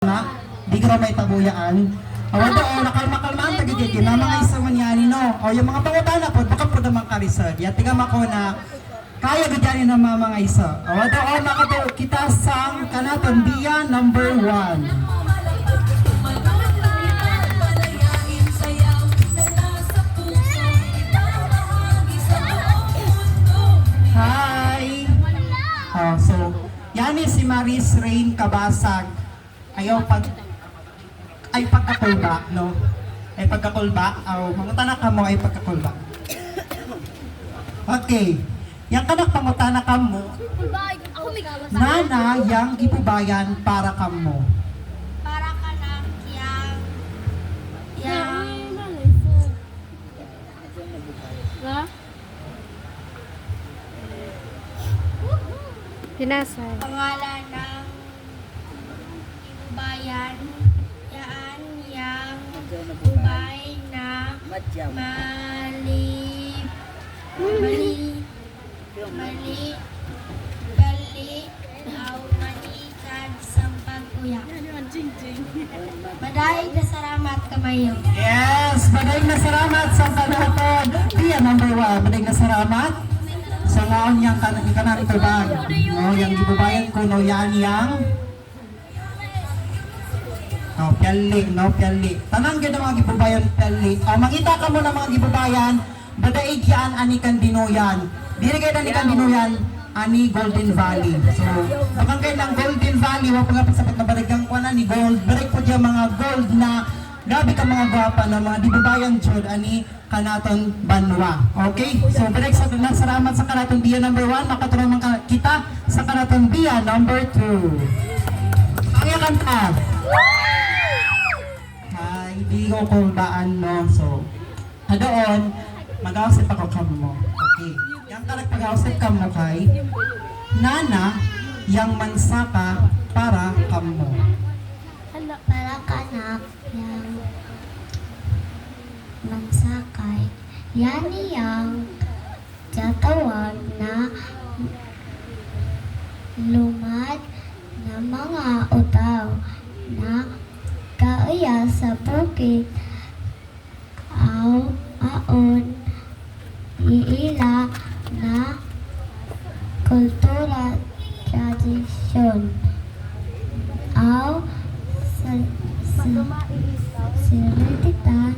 nga, di ka may tabuyaan. Awan to, nakalma-kalmaan, tagigigin na mga isa manyani, no? O yung mga pangutana po, baka po naman karisod. Yan, tingnan ako na kaya ganyan ng mga isa. Awan to, nakato, kita sang kanaton biya number 1. Hi! So, yan si Maris Rain Kabasag. Ayaw pagkakulba, no? Ay pagkakulba, mga tanak mo ay pagkakulba. Okay. Yang kanak pangutana kamo, nana yang gipubayan para kamo. Para kanak yang Pinasay. pangalan ng ibubayan yaan yang ubay na gali aw manikan sang pagkuya. Madaig na salamat kamayo. Yes! Madaig na salamat sa panahon. Biya number 1, madaig na salamat. Sa ngaon yang kanang tubag. No, yang gibubayan ko, no, yan yang piali. Tanang gid ang mga gibubayan piali. Makita ka mo na mga gibubayan, badaig yan ani Kandinuyan. Dili kay ani Kandinuyan, ani Golden Valley. So, bakang kay ng Golden Valley, wa pa nga pasapat na badagang kuana ni gold. Barig po diya mga gold na grabe ka mga gwapa na mga gibubayan jud ani kanaton Banwa. Okay? So, balik sa salamat sa kanaton biya number 1, makatulong kita sa kanaton biya number 2. Kaya kanta. Hindi ko kulbaan mo. So, doon, mag-ausip ako kamo. Okay. Yang kalag pag-ausip kamo kay nana, yang mansaka para kamo. Para kanak yang mansakay yani yang jatawan na lumad na mga utaw na kaaya sa bukid aon iila na kultura tradisyon aw siritita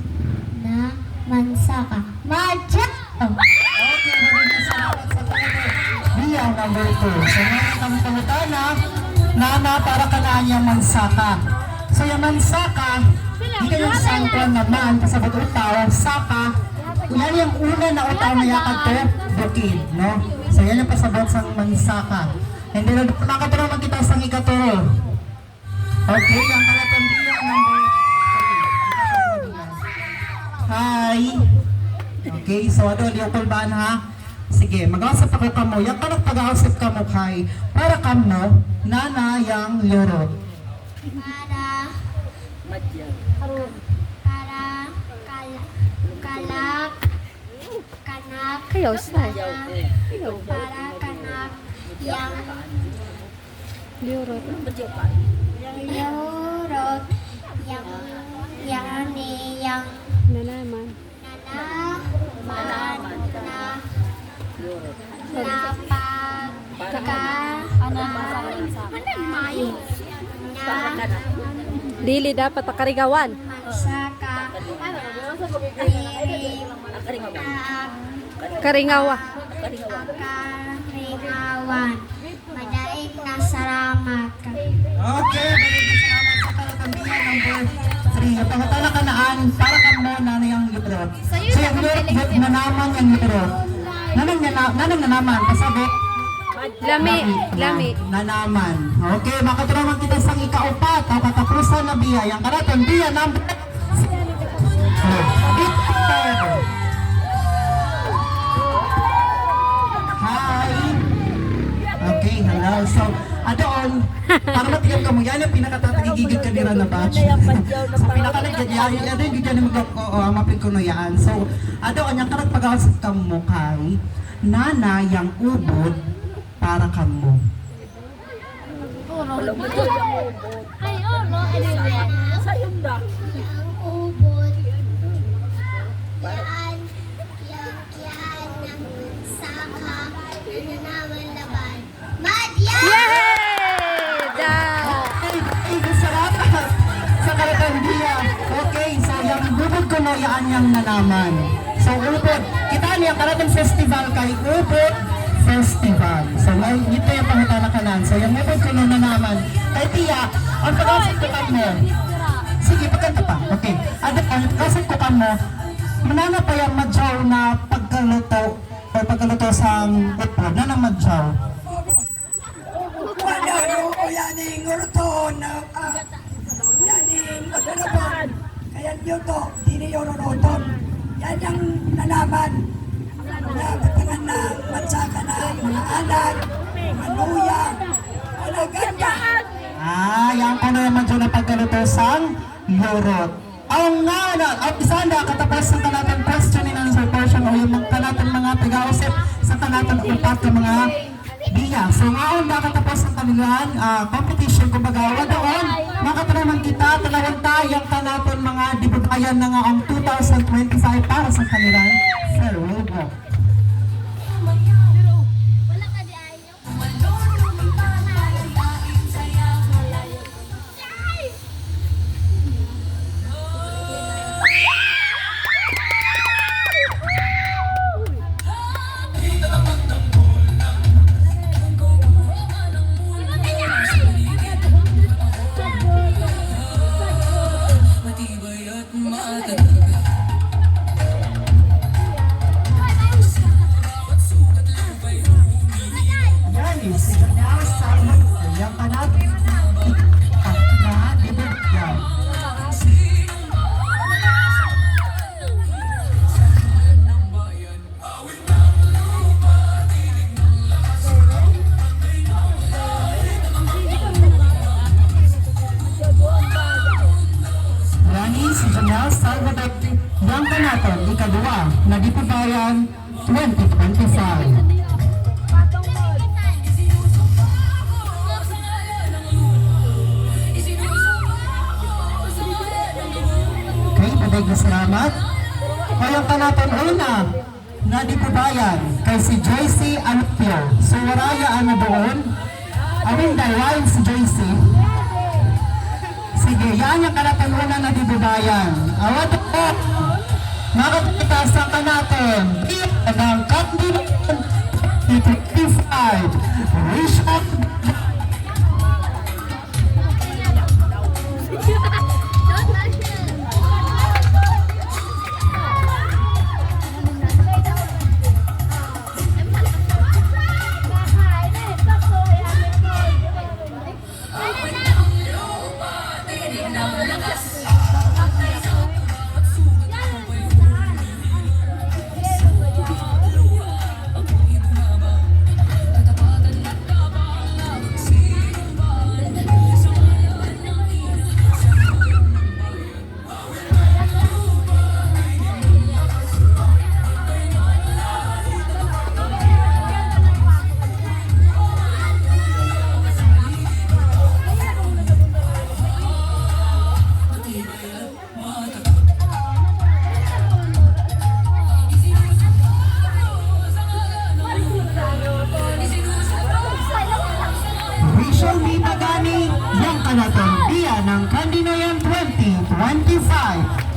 na mansaka madya. Okay, maraming salamat sa kanaton biya number 2. So, ngayon kami pangutana, nana para kanaan yung mansaka. So, yung mansaka, hindi kayo sangkwan naman, kasabot utaw, saka, yan yung una na utaw na yakad to, bukid, no? So, yan yung pasabot sa mansaka. And then, nakatulong magkita sa ikaturo. Okay, yung kalatandiya number 3. Hi! Okay, so ano, yung kulbaan ha? Sige, mag-ausap ako kamo. Yung kanang pag-ausap kamo kay, para kamo, nana yang lurot. Kanak Kayo sa. para kanak yang Lurot. lurot yang yang Nanaman. nanaman na mayo na Dili dapat akarigawan. mansaka Karingawa. karingawan. Madaig na salamat. Okay, maraming salamat sa kalatandiya number 3. At ang talakanaan, para kamo, nana yung lurot. So, yung lurot, nanaman yung lurot. Nanang nanaman, pasabot. Lami. Nanaman. Okay, makatulungan kita sa ikaupat. Katapusan na biya. Yang karaton, biya number 8. Hi! Okay, hello. So, adoon, para matigyan ka mo, yan yung pinakatatagigigid ka nila na batch. So, pinakalagyan yan, yan yung gigyan yung mapin ko na yan. So, adoon, yung karag pag-ausap ka mo kay nana yung ubod para kamo. Yang ubod. Yan ng saka. Nananaman laban. Madya! Yay! Da! Ay, salamat sa kalatandiya. Okay, so yung ubod ko no, yaan yung nanaman. So, ubod. Kita niya, karatang festival kay Ubod Festival. So, ito yung pangitanakanan. So, yung ubod ko no nanaman. Kay Tia, ang pag-asip ko mo. Sige, pagkanta pa. Okay. At ang pag-asip ko mo, manana pa yung madyaw na pagkaluto o pagkaluto sa ubod na ng madyaw. Wala ko yaning uruton na yaning matalaban. Kaya nyo to, di niyo uruton. Yan yung nalaman na batangan na matsaka na mga anak, manuya, mga ganda. Yan ko na naman dyan ang pagkaluto sang lurot. Ang nga na, at isa na katapos sa kanatan question and answer portion o yung kanatan mga taga-usip sa kanatan upat ng mga biya. So ngayon na katapos ang kanilang competition, kumbaga wala doon, makatanaman kita, talawang tayang kanatan mga dibubayan na nga ang 2025 para sa kanilang farewell walk. Yan is nasa yung kanatan na dibubayan. Yani si Janelle Salvador yang kanaton ikadua na dipubayan 2025. Okay, padag na salamat. Kayang kanaton una na dipubayan kay si Joycey Alpio. So waraya ano doon? Awin daywain si Joycey. Sige, yan yung kanatanuna na dibubayan. Awad po, makapita sa kanaton. Ng Katnilan 25. Richard Rachel B. Pagani, yang kanaton biya ng Candinoyan 2025.